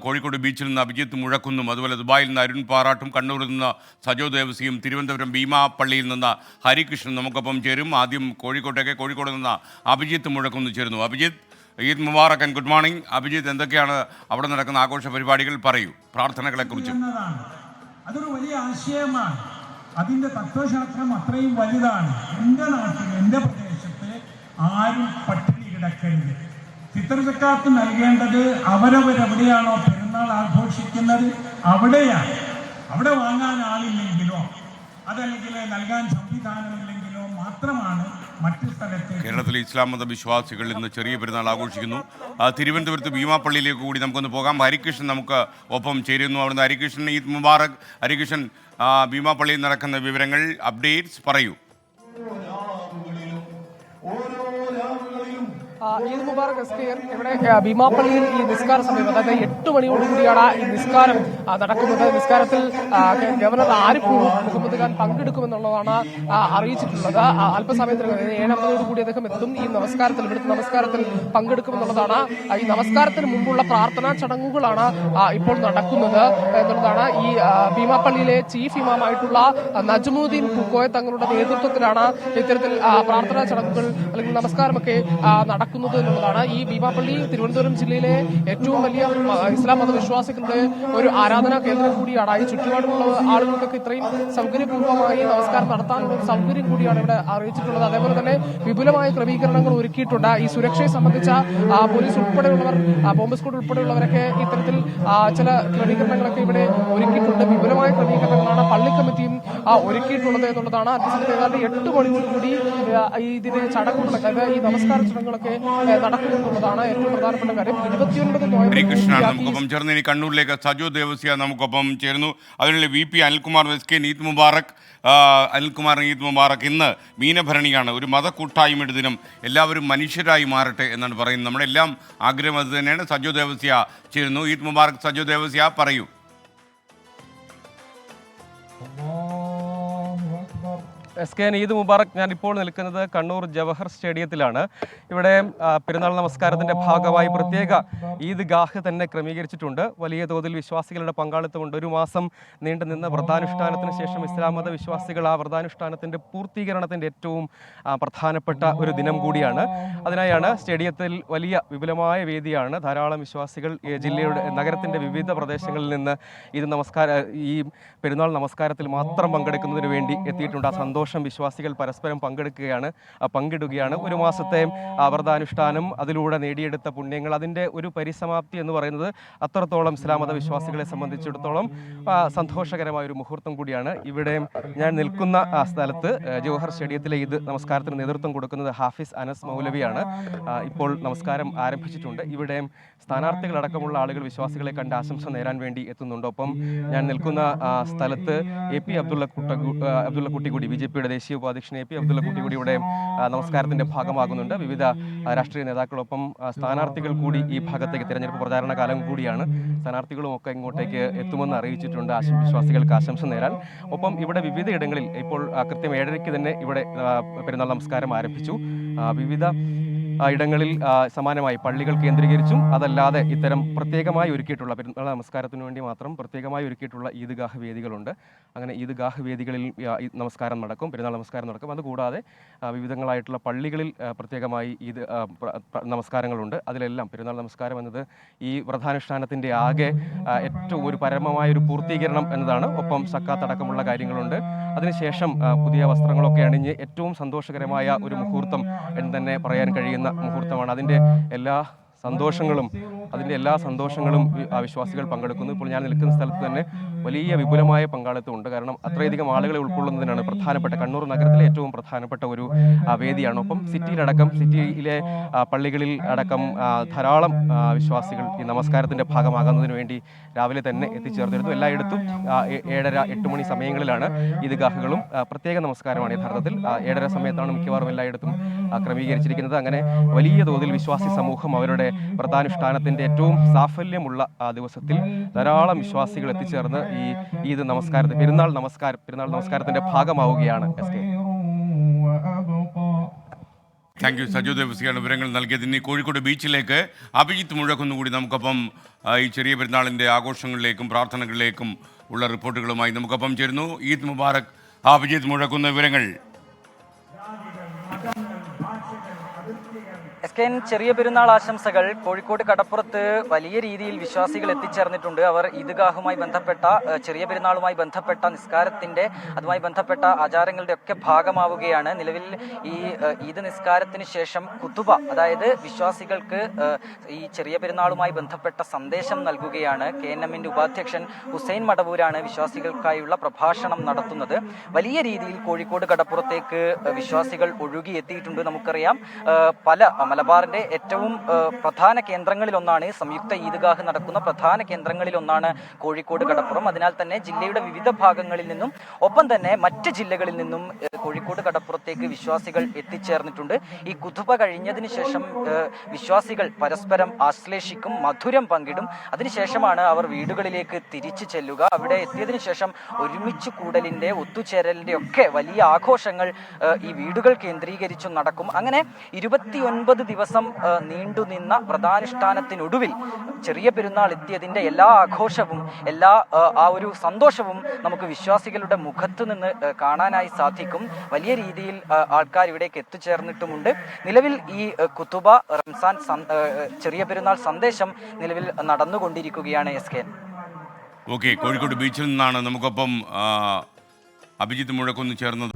കോഴിക്കോട് ബീച്ചിൽ നിന്ന് അഭിജിത്ത് മുഴക്കുന്നും, അതുപോലെ ദുബായിൽ നിന്ന് അരുൺ പാറാട്ടും, കണ്ണൂരിൽ നിന്ന് സജോ ദേവസിയും, തിരുവനന്തപുരം ഭീമാപ്പള്ളിയിൽ നിന്ന് ഹരികൃഷ്ണൻ നമുക്കൊപ്പം ചേരും. ആദ്യം കോഴിക്കോട് നിന്ന് അഭിജിത്ത് മുഴക്കുന്നു ചേരുന്നു. Abhijith, Eid Mubarak and good morning. Abhijith, എന്തൊക്കെയാണ് അവിടെ നടക്കുന്ന ആഘോഷ പരിപാടികൾ? പറയൂ, പ്രാർത്ഥനകളെക്കുറിച്ച്. അതൊരു വലിയ ആശയമാണ്. അതിൻ്റെ തത്വശാസ്ത്രം അത്രയും വലുതാണ്. എൻ്റെ നാട്ടിൽ, എൻ്റെ പ്രദേശത്ത് ആരും പട്ടിണി കിടക്കരുത്. ഫിത്ർ സക്കാത്ത് നൽകേണ്ടത് അവരവരെവിടെയാണോ പെരുന്നാൾ ആഘോഷിക്കുന്നത് അവിടെയാണ്. അവിടെ വാങ്ങാൻ ആളില്ലെങ്കിലോ അതല്ലെങ്കിൽ നൽകാൻ സംവിധാനമില്ലെങ്കിലോ മാത്രമാണ് മറ്റു സ്ഥലത്ത്. കേരളത്തിലെ ഇസ്ലാം മത വിശ്വാസികൾ ഇന്ന് ചെറിയ പെരുന്നാൾ ആഘോഷിക്കുന്നു. തിരുവനന്തപുരത്ത് ഭീമാപ്പള്ളിയിലേക്ക് കൂടി നമുക്കൊന്ന് പോകാം. ഹരികൃഷ്ണൻ നമുക്ക് ഒപ്പം ചേരുന്നു. അവിടുന്ന് ഹരികൃഷ്ണൻ, ഈദ് മുബാറക്. ഹരികൃഷ്ണൻ, ഭീമാപ്പള്ളിയിൽ നടക്കുന്ന വിവരങ്ങൾ, അപ്ഡേറ്റ്സ് പറയൂ. ഈദ് മുബാറക് എസ്കെയർ. ഇവിടെ ഭീമാപ്പള്ളിയിൽ ഈ നിസ്കാര സമയം, അതായത് 8 മണിയോടുകൂടിയാണ് ഈ നിസ്കാരം നടക്കുന്നത്. നിസ്കാരത്തിൽ ഗവർണർ ആരിഫ് മുഹമ്മദ് ഖാൻ പങ്കെടുക്കുമെന്നുള്ളതാണ് അറിയിച്ചിട്ടുള്ളത്. അല്പസമയത്തിന് 7:50 അദ്ദേഹം എത്തും. ഈ നമസ്കാരത്തിൽ, ഇവിടുത്തെ നമസ്കാരത്തിൽ പങ്കെടുക്കുമെന്നുള്ളതാണ്. ഈ നമസ്കാരത്തിന് മുമ്പുള്ള പ്രാർത്ഥനാ ചടങ്ങുകളാണ് ഇപ്പോൾ നടക്കുന്നത് എന്നുള്ളതാണ്. ഈ ഭീമാപ്പള്ളിയിലെ ചീഫ് ഇമാമായിട്ടുള്ള നജ്മുദ്ദീൻ പൂക്കോയ തങ്ങളുടെ നേതൃത്വത്തിലാണ് ഇത്തരത്തിൽ പ്രാർത്ഥനാ ചടങ്ങുകൾ അല്ലെങ്കിൽ നമസ്കാരമൊക്കെ നടക്കുന്നത് എന്നുള്ളതാണ്. ഈ ഭീമാപ്പള്ളി തിരുവനന്തപുരം ജില്ലയിലെ ഏറ്റവും വലിയ ഇസ്ലാം മതവിശ്വാസികളുടെ ഒരു ആരാധനാ കേന്ദ്രം കൂടിയാണ്. ഈ ചുറ്റുപാടുമുള്ള ആളുകൾക്കൊക്കെ ഇത്രയും സൗകര്യപൂർവ്വമായി നമസ്കാരം നടത്താനുള്ള ഒരു സൗകര്യം കൂടിയാണ് ഇവിടെ അറിയിച്ചിട്ടുള്ളത്. അതേപോലെ തന്നെ വിപുലമായ ക്രമീകരണങ്ങൾ ഒരുക്കിയിട്ടുണ്ട്. ഈ സുരക്ഷയെ സംബന്ധിച്ച പോലീസ് ഉൾപ്പെടെയുള്ളവർ, ബോംബ് സ്ക്വാഡ് ഉൾപ്പെടെയുള്ളവരൊക്കെ ഇത്തരത്തിൽ ചില ക്രമീകരണങ്ങളൊക്കെ ഇവിടെ ഒരുക്കിയിട്ടുണ്ട്. വിപുലമായ ക്രമീകരണങ്ങളാണ് പള്ളി കമ്മിറ്റിയും ഒരുക്കിയിട്ടുള്ളത് എന്നുള്ളതാണ്. അതേസമയത്ത് ഏതാണ്ട് 8 മണിയോടുകൂടി ഇതിന്റെ ചടങ്ങുകളൊക്കെ, അതായത് ഈ നമസ്കാര ചടങ്ങുകളൊക്കെ നടക്കുമെന്നുള്ളതാണ് ഏറ്റവും പ്രധാനപ്പെട്ട കാര്യം. 29 ഹരികൃഷ്ണനാണ് നമുക്കൊപ്പം ചേർന്ന്. ഇനി കണ്ണൂരിലേക്ക് സജോ ദേവസ്യ നമുക്കൊപ്പം ചേരുന്നു. അതിനുള്ള VP അനിൽകുമാർ വെസ്കേൻ. ഈദ് മുബാറക് അനിൽകുമാറിന്. ഈദ് മുബാറക്. ഇന്ന് മീനഭരണിയാണ്, ഒരു മതക്കൂട്ടായ്മയുടെ ദിനം. എല്ലാവരും മനുഷ്യരായി മാറട്ടെ എന്നാണ് പറയുന്നത്. നമ്മുടെ എല്ലാം ആഗ്രഹം അത് തന്നെയാണ്. സജോ ദേവസ്യ ചേരുന്നു. ഈദ് മുബാറക് സജോ ദേവസ്യ, പറയൂ. എസ്കെൻ, ഈദ് മുബാറക്. ഞാനിപ്പോൾ നിൽക്കുന്നത് കണ്ണൂർ ജവഹർ സ്റ്റേഡിയത്തിലാണ്. ഇവിടെ പെരുന്നാൾ നമസ്കാരത്തിൻ്റെ ഭാഗമായി പ്രത്യേക ഈദ് ഗാഹ് തന്നെ ക്രമീകരിച്ചിട്ടുണ്ട്. വലിയ തോതിൽ വിശ്വാസികളുടെ പങ്കാളിത്തമുണ്ട്. 1 മാസം നീണ്ടുനിന്ന വ്രതാനുഷ്ഠാനത്തിന് ശേഷം ഇസ്ലാം മത വിശ്വാസികൾ ആ വ്രതാനുഷ്ഠാനത്തിൻ്റെ പൂർത്തീകരണത്തിൻ്റെ ഏറ്റവും പ്രധാനപ്പെട്ട ഒരു ദിനം കൂടിയാണ്. അതിനായാണ് സ്റ്റേഡിയത്തിൽ വലിയ വിപുലമായ വേദിയാണ്. ധാരാളം വിശ്വാസികൾ ജില്ലയുടെ, നഗരത്തിൻ്റെ വിവിധ പ്രദേശങ്ങളിൽ നിന്ന് ഈ പെരുന്നാൾ നമസ്കാരത്തിൽ മാത്രം പങ്കെടുക്കുന്നതിന് വേണ്ടി എത്തിയിട്ടുണ്ട്. ആ സന്തോഷം വിശ്വാസികൾ പരസ്പരം പങ്കിടുകയാണ്. 1 മാസത്തെ വ്രതാനുഷ്ഠാനം, അതിലൂടെ നേടിയെടുത്ത പുണ്യങ്ങൾ, അതിൻ്റെ ഒരു പരിസമാപ്തി എന്ന് പറയുന്നത് അത്രത്തോളം ഇസ്ലാം മത വിശ്വാസികളെ സംബന്ധിച്ചിടത്തോളം സന്തോഷകരമായ ഒരു മുഹൂർത്തം കൂടിയാണ്. ഇവിടെ ഞാൻ നിൽക്കുന്ന സ്ഥലത്ത് ജവഹർ സ്റ്റേഡിയത്തിലെ ഈദ് നമസ്കാരത്തിന് നേതൃത്വം കൊടുക്കുന്നത് ഹാഫിസ് അനസ് മൗലവിയാണ്. ഇപ്പോൾ നമസ്കാരം ആരംഭിച്ചിട്ടുണ്ട്. ഇവിടെ സ്ഥാനാർത്ഥികളടക്കമുള്ള ആളുകൾ വിശ്വാസികളെ കണ്ട് ആശംസ നേരാൻ വേണ്ടി എത്തുന്നുണ്ട്. ഒപ്പം ഞാൻ നിൽക്കുന്ന സ്ഥലത്ത് AP അബ്ദുള്ളക്കുട്ടി കൂടി, BJPയുടെ ദേശീയ ഉപാധ്യക്ഷൻ AP അബ്ദുള്ളക്കുട്ടി കൂടി ഇവിടെ നമസ്കാരത്തിന്റെ ഭാഗമാകുന്നുണ്ട്. വിവിധ രാഷ്ട്രീയ നേതാക്കളൊപ്പം സ്ഥാനാർത്ഥികൾ കൂടി ഈ ഭാഗത്തേക്ക്, തിരഞ്ഞെടുപ്പ് പ്രചാരണ കാലം കൂടിയാണ്, സ്ഥാനാർത്ഥികളും ഒക്കെ ഇങ്ങോട്ടേക്ക് എത്തുമെന്ന് അറിയിച്ചിട്ടുണ്ട് വിശ്വാസികൾക്ക് ആശംസ നേരാൻ. ഒപ്പം ഇവിടെ വിവിധയിടങ്ങളിൽ ഇപ്പോൾ കൃത്യം 7:30 തന്നെ ഇവിടെ പെരുന്നാൾ നമസ്കാരം ആരംഭിച്ചു. വിവിധ ഇടങ്ങളിൽ സമാനമായി പള്ളികൾ കേന്ദ്രീകരിച്ചും അതല്ലാതെ ഇത്തരം പ്രത്യേകമായി ഒരുക്കിയിട്ടുള്ള പെരുന്നാൾ നമസ്കാരത്തിന് വേണ്ടി മാത്രം പ്രത്യേകമായി ഒരുക്കിയിട്ടുള്ള ഈദ്ഗാഹ് വേദികളുണ്ട്. അങ്ങനെ ഈദ്ഗാഹ് വേദികളിൽ നമസ്കാരം നടക്കും, പെരുന്നാൾ നമസ്കാരം നടക്കും. അതുകൂടാതെ വിവിധങ്ങളായിട്ടുള്ള പള്ളികളിൽ പ്രത്യേകമായി ഈദ് നമസ്കാരങ്ങളുണ്ട്. അതിലെല്ലാം പെരുന്നാൾ നമസ്കാരം എന്നത് ഈ വ്രതാനുഷ്ഠാനത്തിൻ്റെ ആകെ ഏറ്റവും ഒരു പരമമായൊരു പൂർത്തീകരണം എന്നതാണ്. ഒപ്പം സക്കാത്ത് അടക്കമുള്ള കാര്യങ്ങളുണ്ട്. അതിനുശേഷം പുതിയ വസ്ത്രങ്ങളൊക്കെ അണിഞ്ഞ് ഏറ്റവും സന്തോഷകരമായ ഒരു മുഹൂർത്തം എന്ന് തന്നെ പറയാൻ കഴിയുന്ന മുഹൂർത്തമാണ്. അതിൻ്റെ എല്ലാ സന്തോഷങ്ങളും വിശ്വാസികൾ പങ്കെടുക്കുന്നു. ഇപ്പോൾ ഞാൻ നിൽക്കുന്ന സ്ഥലത്ത് തന്നെ വലിയ വിപുലമായ പങ്കാളിത്തമുണ്ട്. കാരണം അത്രയധികം ആളുകളെ ഉൾക്കൊള്ളുന്നതിനാണ് പ്രധാനപ്പെട്ട, കണ്ണൂർ നഗരത്തിലെ ഏറ്റവും പ്രധാനപ്പെട്ട ഒരു വേദിയാണ്. ഒപ്പം സിറ്റിയിലെ പള്ളികളിൽ അടക്കം ധാരാളം വിശ്വാസികൾ ഈ നമസ്കാരത്തിൻ്റെ ഭാഗമാകുന്നതിന് വേണ്ടി രാവിലെ തന്നെ എത്തിച്ചേർന്നിരുന്നു. എല്ലായിടത്തും 7:30-8 മണി സമയങ്ങളിലാണ് ഈദ്ഗാഹുകളും പ്രത്യേക നമസ്കാരമാണ് യഥാർത്ഥത്തിൽ 7:30 സമയത്താണ് മിക്കവാറും എല്ലായിടത്തും ക്രമീകരിച്ചിരിക്കുന്നത്. അങ്ങനെ വലിയ തോതിൽ വിശ്വാസി സമൂഹം അവരുടെ വ്രതാനുഷ്ഠാനത്തിൻ്റെ ഏറ്റവും സാഫല്യമുള്ള ദിവസത്തിൽ ധാരാളം വിശ്വാസികൾ എത്തിച്ചേർന്ന് ഈ ഈദ് പെരുന്നാൾ നമസ്കാരത്തിന്റെ ഭാഗമാവുകയാണ്. താങ്ക് യു സജു ദേവസിയാണ് വിവരങ്ങൾ നൽകിയത്. ഇനി കോഴിക്കോട് ബീച്ചിലേക്ക് അഭിജിത്ത് മുഴക്കുന്നുകൂടി നമുക്കൊപ്പം ഈ ചെറിയ പെരുന്നാളിൻ്റെ ആഘോഷങ്ങളിലേക്കും പ്രാർത്ഥനകളിലേക്കും ഉള്ള റിപ്പോർട്ടുകളുമായി നമുക്കൊപ്പം ചേരുന്നു. ഈദ് മുബാറക് അഭിജിത്ത് മുഴക്കുന്ന വിവരങ്ങൾ. SKN ചെറിയ പെരുന്നാൾ ആശംസകൾ. കോഴിക്കോട് കടപ്പുറത്ത് വലിയ രീതിയിൽ വിശ്വാസികൾ എത്തിച്ചേർന്നിട്ടുണ്ട്. അവർ ഈദ്ഗാഹുമായി ബന്ധപ്പെട്ട ചെറിയ പെരുന്നാളുമായി ബന്ധപ്പെട്ട നിസ്കാരത്തിന്റെ അതുമായി ബന്ധപ്പെട്ട ആചാരങ്ങളുടെ ഒക്കെ ഭാഗമാവുകയാണ്. നിലവിൽ ഈ ഈദ് നിസ്കാരത്തിന് ശേഷം കുത്തുബ, അതായത് വിശ്വാസികൾക്ക് ഈ ചെറിയ പെരുന്നാളുമായി ബന്ധപ്പെട്ട സന്ദേശം നൽകുകയാണ്. KNMന്റെ ഉപാധ്യക്ഷൻ ഹുസൈൻ മടവൂരാണ് വിശ്വാസികൾക്കായുള്ള പ്രഭാഷണം നടത്തുന്നത്. വലിയ രീതിയിൽ കോഴിക്കോട് കടപ്പുറത്തേക്ക് വിശ്വാസികൾ ഒഴുകിയെത്തിയിട്ടുണ്ട്. നമുക്കറിയാം പല മലബാറിന്റെ ഏറ്റവും പ്രധാന കേന്ദ്രങ്ങളിലൊന്നാണ്, സംയുക്ത ഈദ്ഗാഹ് നടക്കുന്ന പ്രധാന കേന്ദ്രങ്ങളിലൊന്നാണ് കോഴിക്കോട് കടപ്പുറം. അതിനാൽ തന്നെ ജില്ലയുടെ വിവിധ ഭാഗങ്ങളിൽ നിന്നും ഒപ്പം തന്നെ മറ്റ് ജില്ലകളിൽ നിന്നും കോഴിക്കോട് കടപ്പുറത്തേക്ക് വിശ്വാസികൾ എത്തിച്ചേർന്നിട്ടുണ്ട്. ഈ കുതുബ കഴിഞ്ഞതിന് ശേഷം വിശ്വാസികൾ പരസ്പരം ആശ്ലേഷിക്കും, മധുരം പങ്കിടും. അതിനുശേഷമാണ് അവർ വീടുകളിലേക്ക് തിരിച്ചു ചെല്ലുക. അവിടെ എത്തിയതിനു ശേഷം ഒരുമിച്ച് കൂടലിന്റെ ഒത്തുചേരലിന്റെ ഒക്കെ വലിയ ആഘോഷങ്ങൾ ഈ വീടുകൾ കേന്ദ്രീകരിച്ചും നടക്കും. അങ്ങനെ 29 ദിവസം നീണ്ടുനിന്ന വ്രതാനുഷ്ഠാനത്തിനൊടുവിൽ ചെറിയ പെരുന്നാൾ എത്തിയതിന്റെ എല്ലാ ആഘോഷവും ആ ഒരു സന്തോഷവും നമുക്ക് വിശ്വാസികളുടെ മുഖത്ത് നിന്ന് കാണാനായി സാധിക്കും. വലിയ രീതിയിൽ ആൾക്കാർ ഇവിടേക്ക് എത്തിച്ചേർന്നിട്ടുമുണ്ട്. നിലവിൽ ഈ കുത്തുബ റംസാൻ ചെറിയ പെരുന്നാൾ സന്ദേശം നിലവിൽ നടന്നുകൊണ്ടിരിക്കുകയാണ്. SKN. ഓക്കെ, കോഴിക്കോട് ബീച്ചിൽ നിന്നാണ് നമുക്കൊപ്പം അഭിജിത്ത് മുഴക്കൊന്ന് ചേർന്നത്.